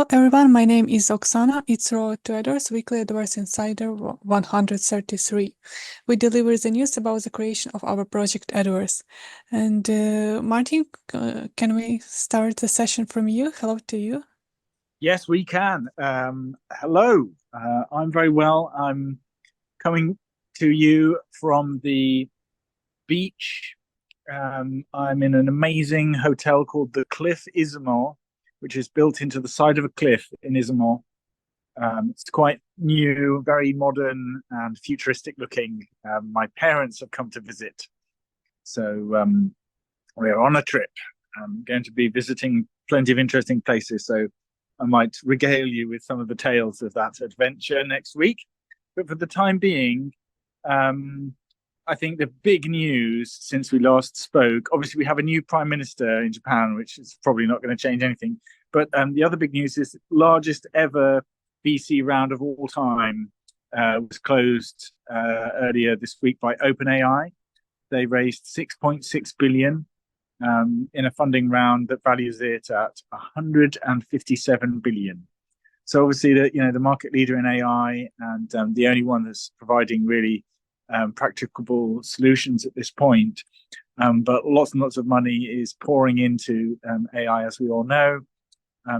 Hello everyone, my name is Oksana. It's Road to Edoverse Weekly Edoverse Insider 133. We deliver the news about the creation of our project Edoverse. And Martin, can we start the session from you? Hello to you. Yes, we can. Hello, I'm very well. I'm coming to you from the beach. I'm in an amazing hotel called the Cliff Izumo, which is built into the side of a cliff in Izumo. It's quite new, very modern and futuristic looking. My parents have come to visit. So we're on a trip. I'm going to be visiting plenty of interesting places. So I might regale you with some of the tales of that adventure next week. But for the time being, I think the big news since we last spoke, obviously we have a new prime minister in Japan, which is probably not going to change anything. But the other big news is largest ever VC round of all time was closed earlier this week by OpenAI. They raised 6.6 billion in a funding round that values it at 157 billion. So obviously, the market leader in AI and the only one that's providing really practicable solutions at this point. But lots and lots of money is pouring into AI, as we all know.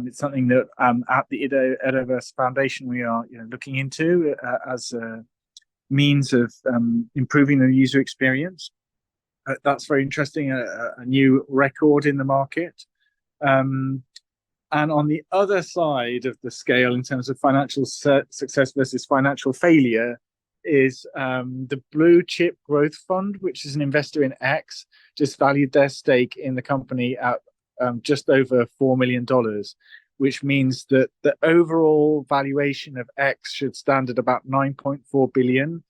It's something that at the Edoverse Foundation we are looking into as a means of improving the user experience. That's very interesting, a new record in the market. And on the other side of the scale, in terms of financial success versus financial failure, is the Blue Chip Growth Fund, which is an investor in X, just valued their stake in the company at just over $4 million, which means that the overall valuation of X should stand at about 9.4 billion.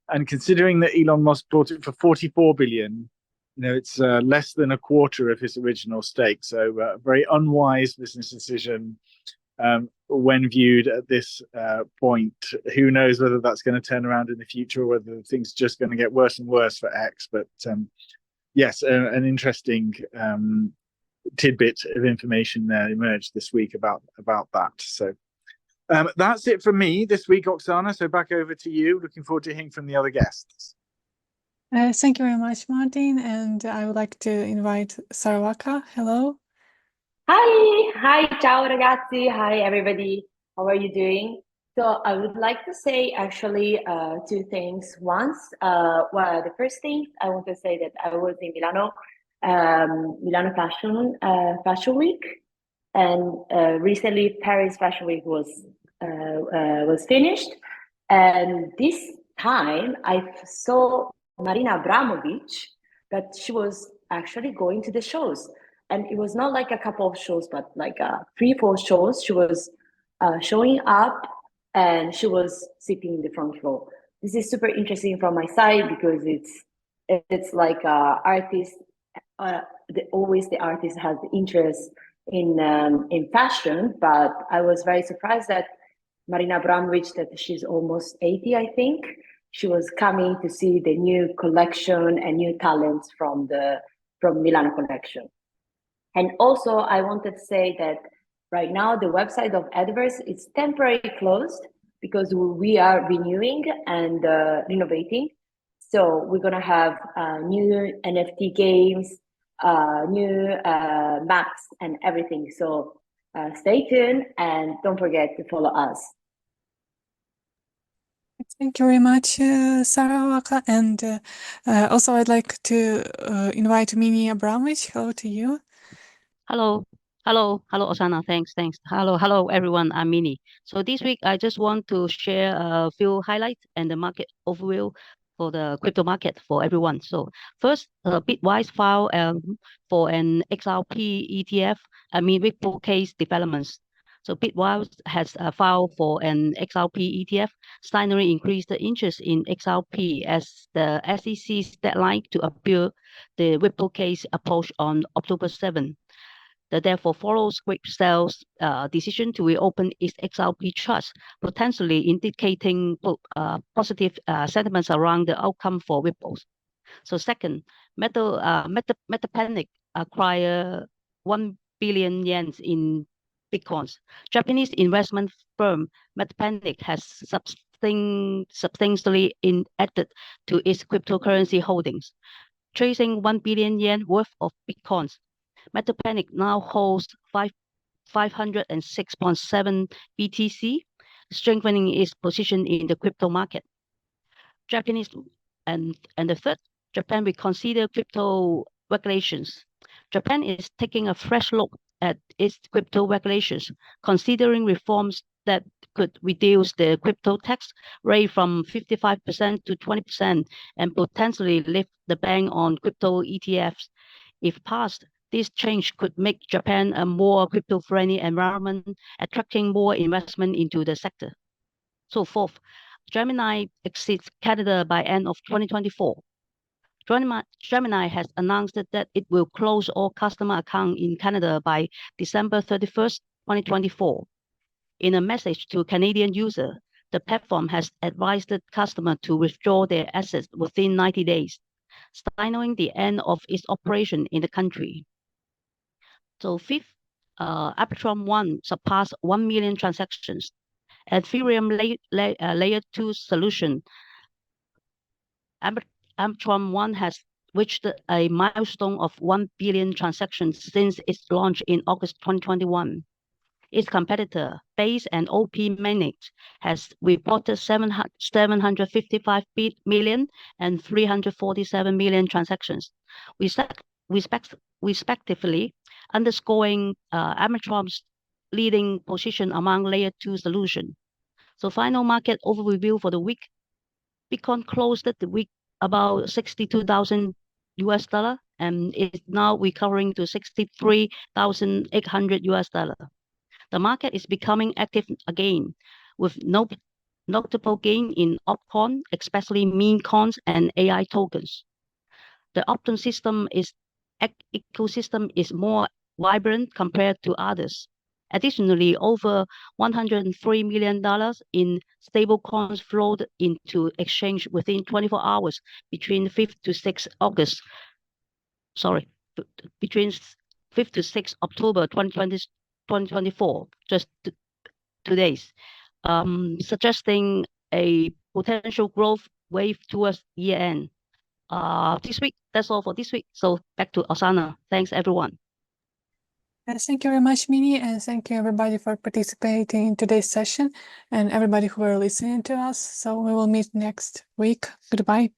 And considering that Elon Musk bought it for 44 billion, it's less than a quarter of his original stake. So a very unwise business decision when viewed at this point. Who knows whether that's going to turn around in the future or whether things are just going to get worse and worse for X. But yes, an interesting tidbit of information there emerged this week about that. So that's it from me this week, Oksana. So back over to you. Looking forward to hearing from the other guests. Thank you very much, Martin. And I would like to invite Sarawaka. Hello. Hi, ciao ragazzi. Hi, everybody. How are you doing? So I would like to say actually two things. Once, well, the first thing I want to say that I was in Milano Fashion Week, and recently Paris Fashion Week was finished, and this time I saw Marina Abramovic, that she was actually going to the shows. And it was not like a couple of shows, but like 3-4 shows. She was showing up and she was sitting in the front row. This is super interesting from my side because it's like artists, always the artist has the interest in fashion, but I was very surprised that Marina Abramovic, that she's almost 80, I think, she was coming to see the new collection and new talents from Milano collection. And also, I wanted to say that right now the website of Edoverse is temporarily closed because we are renewing and renovating. So we're gonna have new NFT games, new maps and everything. So stay tuned and don't forget to follow us. Thank you very much, Sarawaka. And also I'd like to invite Mini Abramovich. Hello to you. Hello, Osana. Thanks. Hello, everyone. I'm Mini. So this week, I just want to share a few highlights and the market overview for the crypto market for everyone. So first, Bitwise filed for an XRP ETF, Ripple case developments. So Bitwise has filed for an XRP ETF, slightly increased the interest in XRP as the SEC's deadline to appeal the Ripple case approached on October 7. Therefore follows Squaresale's decision to reopen its XRP trust, potentially indicating positive sentiments around the outcome for Ripples. So second, Metapanic acquired 1 billion yen in Bitcoins. Japanese investment firm Metapanic has substantially added to its cryptocurrency holdings, tracing 1 billion yen worth of Bitcoins. Metapanic now holds 506.7 BTC, strengthening its position in the crypto market. Japanese and the third, Japan will consider crypto regulations. Japan is taking a fresh look at its crypto regulations, considering reforms that could reduce the crypto tax rate from 55% to 20% and potentially lift the ban on crypto ETFs. If passed, this change could make Japan a more crypto-friendly environment, attracting more investment into the sector. So fourth, Gemini exits Canada by end of 2024. Gemini has announced that it will close all customer accounts in Canada by December 31st, 2024. In a message to Canadian users, the platform has advised the customer to withdraw their assets within 90 days, signaling the end of its operation in the country. So fifth, Arbitrum One surpassed 1 million transactions. Ethereum layer 2 solution, Arbitrum One has reached a milestone of 1 billion transactions since its launch in August 2021. Its competitor, Base and OP Mainnet, has reported 755 million and 347 million transactions, respectively, underscoring Arbitrum's leading position among layer 2 solutions. So final market overview for the week. Bitcoin closed the week about $62,000 and is now recovering to $63,800. The market is becoming active again, with notable gain in altcoin, especially meme coins and AI tokens. The option ecosystem is more vibrant compared to others. Additionally, over $103 million in stablecoins flowed into exchange within 24 hours between 5th to 6th August. Between 5th to 6th October 2024, just 2 days, suggesting a potential growth wave towards year end. This week, that's all for this week. So back to Osana. Thanks, everyone. Yes, thank you very much, Minnie, and thank you everybody for participating in today's session and everybody who are listening to us. So we will meet next week. Goodbye.